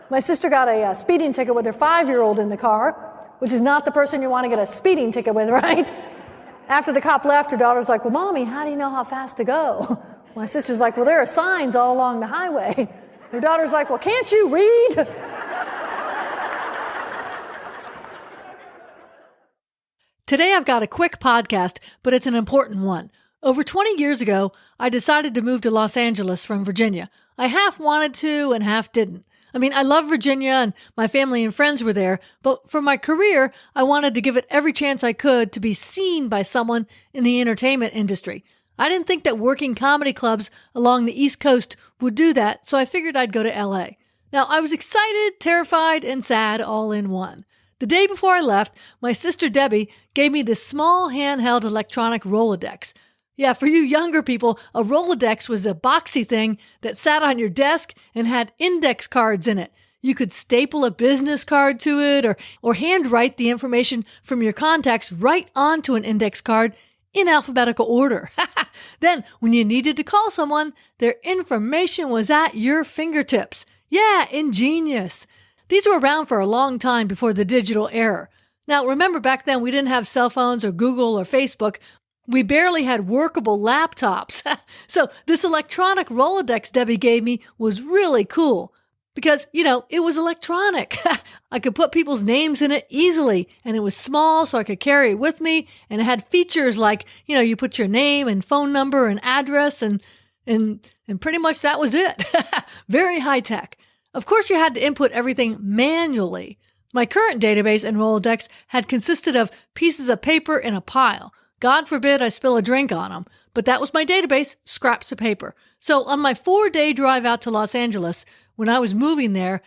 My sister got a speeding ticket with her 5-year-old in the car, which is not the person you want to get a speeding ticket with, right? After the cop left, her daughter's like, well, Mommy, how do you know how fast to go? My sister's like, well, there are signs all along the highway. Her daughter's like, well, can't you read? Today I've got a quick podcast, but it's an important one. Over 20 years ago, I decided to move to Los Angeles from Virginia. I half wanted to and half didn't. I mean, I love Virginia and my family and friends were there, but for my career, I wanted to give it every chance I could to be seen by someone in the entertainment industry. I didn't think that working comedy clubs along the East Coast would do that, so I figured I'd go to LA. Now, I was excited, terrified, and sad all in one. The day before I left, my sister Debbie gave me this small handheld electronic Rolodex. Yeah, for you younger people, a Rolodex was a boxy thing that sat on your desk and had index cards in it. You could staple a business card to it or handwrite the information from your contacts right onto an index card in alphabetical order. Then, when you needed to call someone, their information was at your fingertips. Yeah, ingenious. These were around for a long time before the digital era. Now, remember back then we didn't have cell phones or Google or Facebook. We barely had workable laptops. So this electronic Rolodex Debbie gave me was really cool because, it was electronic. I could put people's names in it easily, and it was small so I could carry it with me, and it had features like, you put your name and phone number and address and pretty much that was it. Very high tech. Of course, you had to input everything manually. My current database and Rolodex had consisted of pieces of paper in a pile. God forbid I spill a drink on them, but that was my database, scraps of paper. So on my 4-day drive out to Los Angeles, when I was moving there,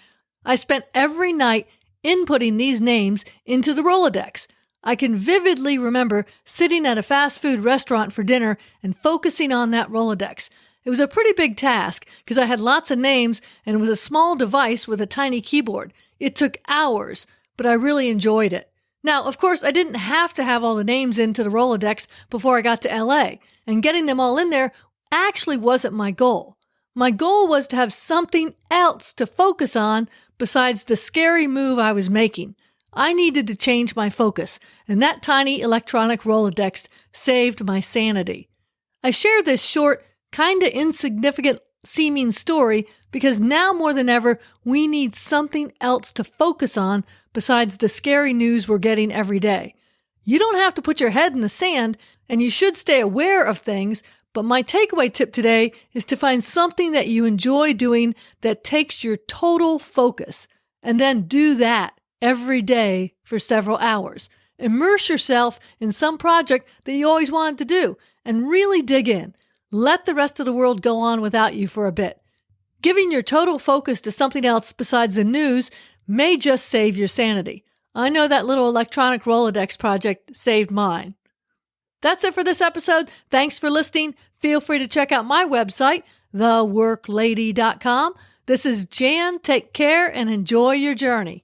I spent every night inputting these names into the Rolodex. I can vividly remember sitting at a fast food restaurant for dinner and focusing on that Rolodex. It was a pretty big task because I had lots of names and it was a small device with a tiny keyboard. It took hours, but I really enjoyed it. Now, of course, I didn't have to have all the names into the Rolodex before I got to LA, and getting them all in there actually wasn't my goal. My goal was to have something else to focus on besides the scary move I was making. I needed to change my focus, and that tiny electronic Rolodex saved my sanity. I share this short, kinda insignificant seeming story because now more than ever, we need something else to focus on besides the scary news we're getting every day. You don't have to put your head in the sand, and you should stay aware of things, but my takeaway tip today is to find something that you enjoy doing that takes your total focus, and then do that every day for several hours. Immerse yourself in some project that you always wanted to do, and really dig in. Let the rest of the world go on without you for a bit. Giving your total focus to something else besides the news may just save your sanity. I know that little electronic Rolodex project saved mine. That's it for this episode. Thanks for listening. Feel free to check out my website, theworklady.com. This is Jan. Take care and enjoy your journey.